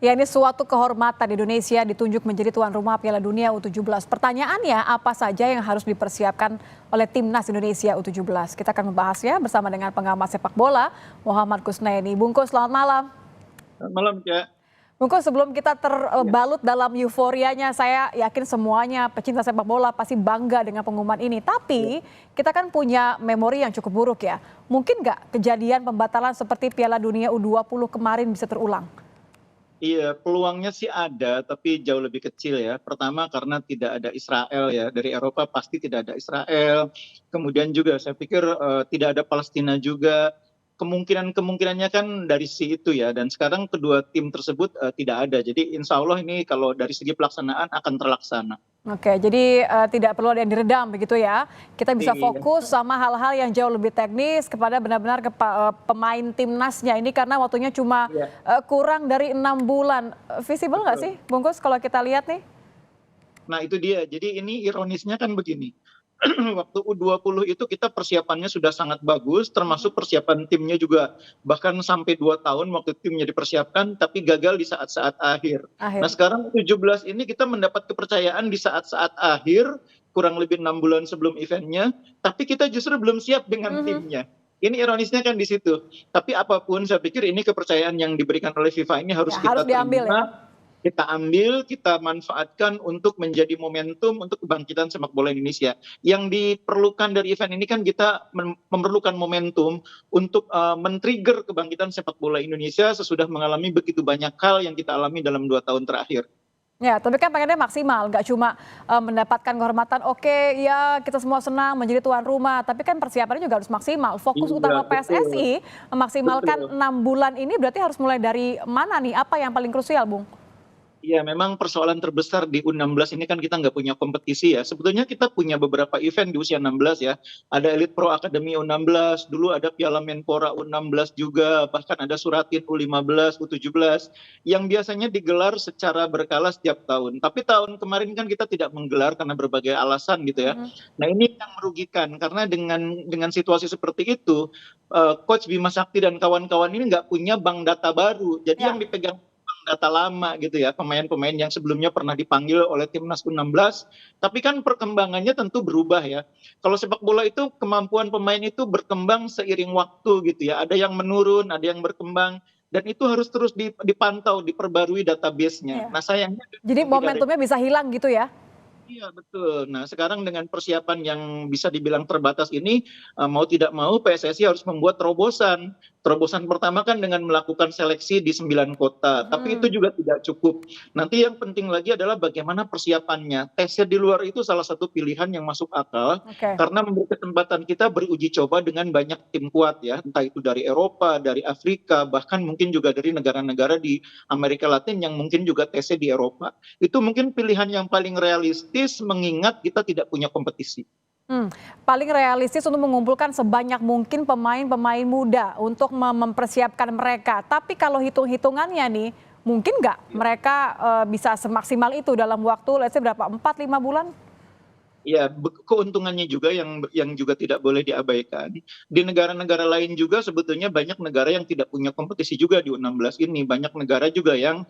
Ya, ini suatu kehormatan Indonesia ditunjuk menjadi tuan rumah Piala Dunia U17. Pertanyaannya, apa saja yang harus dipersiapkan oleh Timnas Indonesia U17? Kita akan membahasnya bersama dengan pengamat sepak bola Muhammad Kusnaini. Bungkus, selamat malam. Selamat malam, Kak. Bungkus, sebelum kita Ya, terbalut dalam euforianya, saya yakin semuanya pecinta sepak bola pasti bangga dengan pengumuman ini. ya. Tapi kita kan punya memori yang cukup buruk ya. Mungkin nggak kejadian pembatalan seperti Piala Dunia U20 kemarin bisa terulang? Iya, peluangnya sih ada, tapi jauh lebih kecil ya. Pertama karena tidak ada Israel ya, dari Eropa pasti tidak ada Israel. Kemudian juga saya pikir tidak ada Palestina juga. Kemungkinan-kemungkinannya kan dari si itu ya. Dan sekarang kedua tim tersebut tidak ada. Jadi insya Allah ini kalau dari segi pelaksanaan akan terlaksana. Oke, jadi tidak perlu ada yang diredam begitu ya. Kita bisa Iya, fokus sama hal-hal yang jauh lebih teknis kepada benar-benar pemain timnasnya ini karena waktunya cuma iya, kurang dari 6 bulan. Visible nggak sih, betul. Bungkus, kalau kita lihat nih? Nah itu dia. Jadi ini ironisnya kan begini. Waktu U20 itu kita persiapannya sudah sangat bagus, termasuk persiapan timnya juga bahkan sampai 2 tahun waktu timnya dipersiapkan, tapi gagal di saat-saat akhir. Nah Akhir. sekarang U17 ini kita mendapat kepercayaan di saat-saat akhir, kurang lebih 6 bulan sebelum eventnya, tapi kita justru belum siap dengan Mhm. timnya. Ini ironisnya kan di situ. Tapi apapun saya pikir ini kepercayaan yang diberikan oleh FIFA ini Ya, harus harus kita diambil ya. terima, kita ambil, kita manfaatkan untuk menjadi momentum untuk kebangkitan sepak bola Indonesia. Yang diperlukan dari event ini kan kita memerlukan momentum untuk men-trigger kebangkitan sepak bola Indonesia sesudah mengalami begitu banyak hal yang kita alami dalam 2 tahun terakhir. Ya, tapi kan pengennya maksimal, nggak cuma mendapatkan kehormatan. Oke, ya kita semua senang menjadi tuan rumah, tapi kan persiapannya juga harus maksimal. Fokus Iya, utama betul. PSSI memaksimalkan Betul. 6 bulan ini berarti harus mulai dari mana nih? Apa yang paling krusial, Bung? Iya, memang persoalan terbesar di U16 ini kan kita nggak punya kompetisi ya. Sebetulnya kita punya beberapa event di usia 16 ya. Ada Elite Pro Academy U16, dulu ada Piala Menpora U16 juga, bahkan ada Suratin U15, U17 yang biasanya digelar secara berkala setiap tahun. Tapi tahun kemarin kan kita tidak menggelar karena berbagai alasan gitu ya. Mhm. Nah, ini yang merugikan karena dengan situasi seperti itu, Coach Bima Sakti dan kawan-kawan ini nggak punya bank data baru. Jadi yang Ya. dipegang data lama gitu ya, pemain-pemain yang sebelumnya pernah dipanggil oleh timnas U16, tapi kan perkembangannya tentu berubah ya. Kalau sepak bola itu kemampuan pemain itu berkembang seiring waktu gitu ya. Ada yang menurun, ada yang berkembang, dan itu harus terus dipantau, diperbarui database-nya. Iya. Nah sayangnya Jadi tidak ada. momentumnya bisa hilang gitu ya? Iya betul. Nah sekarang dengan persiapan yang bisa dibilang terbatas ini, mau tidak mau PSSI harus membuat terobosan. Terobosan pertama kan dengan melakukan seleksi di 9 kota, tapi itu Mhm. juga tidak cukup. Nanti yang penting lagi adalah bagaimana persiapannya. Tesnya di luar itu salah satu pilihan yang masuk akal, Oke. karena memberi kesempatan kita beruji coba dengan banyak tim kuat ya, entah itu dari Eropa, dari Afrika, bahkan mungkin juga dari negara-negara di Amerika Latin yang mungkin juga tesnya di Eropa. Itu mungkin pilihan yang paling realistis mengingat kita tidak punya kompetisi. Hmm, paling realistis untuk mengumpulkan sebanyak mungkin pemain-pemain muda untuk mempersiapkan mereka. Tapi kalau hitung-hitungannya nih, mungkin nggak mereka bisa semaksimal itu dalam waktu, let's say berapa, 4-5 bulan? Ya, keuntungannya juga yang juga tidak boleh diabaikan. Di negara-negara lain juga sebetulnya banyak negara yang tidak punya kompetisi juga di U16 ini. Banyak negara juga yang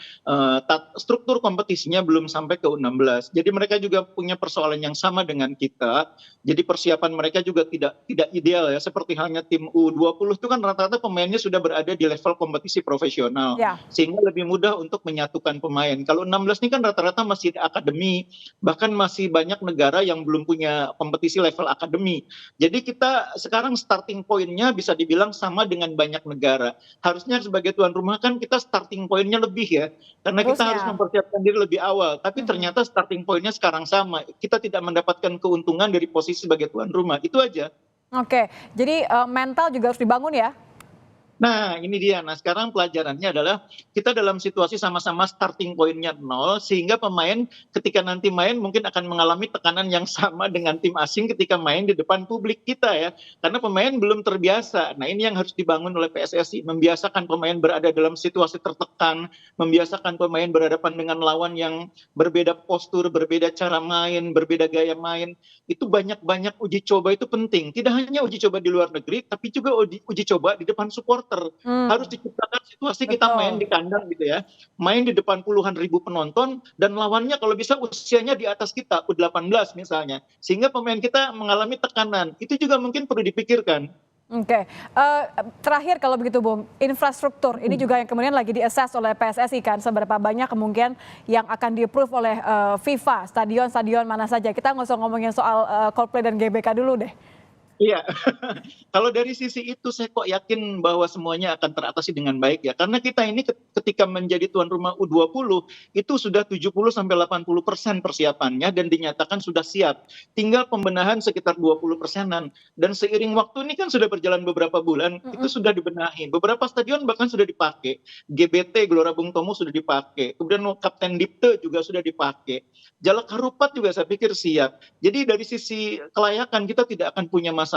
struktur kompetisinya belum sampai ke U16. Jadi mereka juga punya persoalan yang sama dengan kita. Jadi persiapan mereka juga tidak ideal ya. Seperti halnya tim U20 itu kan rata-rata pemainnya sudah berada di level kompetisi profesional. Ya. Sehingga lebih mudah untuk menyatukan pemain. Kalau U16 ini kan rata-rata masih di akademi. Bahkan masih banyak negara yang belum punya kompetisi level akademi. Jadi kita sekarang starting point-nya bisa dibilang sama dengan banyak negara. Harusnya sebagai tuan rumah kan kita starting point-nya lebih ya, karena kita harus Harusnya. mempersiapkan diri lebih awal. Tapi Mhm. ternyata starting point-nya sekarang sama. Kita tidak mendapatkan keuntungan dari posisi sebagai tuan rumah. Itu aja. Oke, jadi mental juga harus dibangun ya? Nah, ini dia. Nah, sekarang pelajarannya adalah kita dalam situasi sama-sama starting point-nya nol, sehingga pemain ketika nanti main mungkin akan mengalami tekanan yang sama dengan tim asing ketika main di depan publik kita ya. Karena pemain belum terbiasa. Nah, ini yang harus dibangun oleh PSSI, membiasakan pemain berada dalam situasi tertekan, membiasakan pemain berhadapan dengan lawan yang berbeda postur, berbeda cara main, berbeda gaya main. Itu banyak-banyak uji coba itu penting. Tidak hanya uji coba di luar negeri, tapi juga uji coba di depan supporter supporter. Harus diciptakan situasi kita main di kandang gitu ya. Main di depan puluhan ribu penonton dan lawannya kalau bisa usianya di atas kita, U18 misalnya. Sehingga pemain kita mengalami tekanan. Itu juga mungkin perlu dipikirkan. Oke, terakhir kalau begitu Bung, infrastruktur ini juga yang kemudian lagi di-assess oleh PSSI kan, seberapa banyak kemungkinan yang akan di-approve oleh FIFA, stadion-stadion mana saja. Kita nggak usah ngomongin soal Coldplay dan GBK dulu deh. Iya, kalau dari sisi itu saya kok yakin bahwa semuanya akan teratasi dengan baik ya. Karena kita ini ketika menjadi tuan rumah U20 itu sudah 70-80% persiapannya dan dinyatakan sudah siap. Tinggal pembenahan sekitar 20%-an. Dan seiring waktu ini kan sudah berjalan beberapa bulan, itu sudah dibenahi. Beberapa stadion bahkan sudah dipakai. GBT, Gelora Bung Tomo sudah dipakai. Kemudian Kapten Dipte juga sudah dipakai. Jalak Harupat juga saya pikir siap. Jadi dari sisi kelayakan kita tidak akan punya masalah.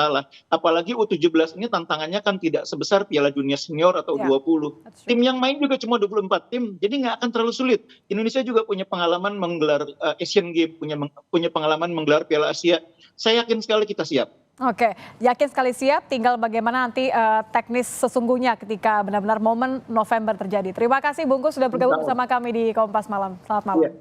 Apalagi U17 ini tantangannya kan tidak sebesar Piala Dunia Senior atau U20. Tim yang main juga cuma 24 tim, jadi nggak akan terlalu sulit. Indonesia juga punya pengalaman menggelar Asian Games, punya pengalaman menggelar Piala Asia. Saya yakin sekali kita siap. Oke, yakin sekali siap, tinggal bagaimana nanti teknis sesungguhnya ketika benar-benar momen November terjadi. Terima kasih Bungkus sudah bergabung bersama kami di Kompas Malam. Selamat malam.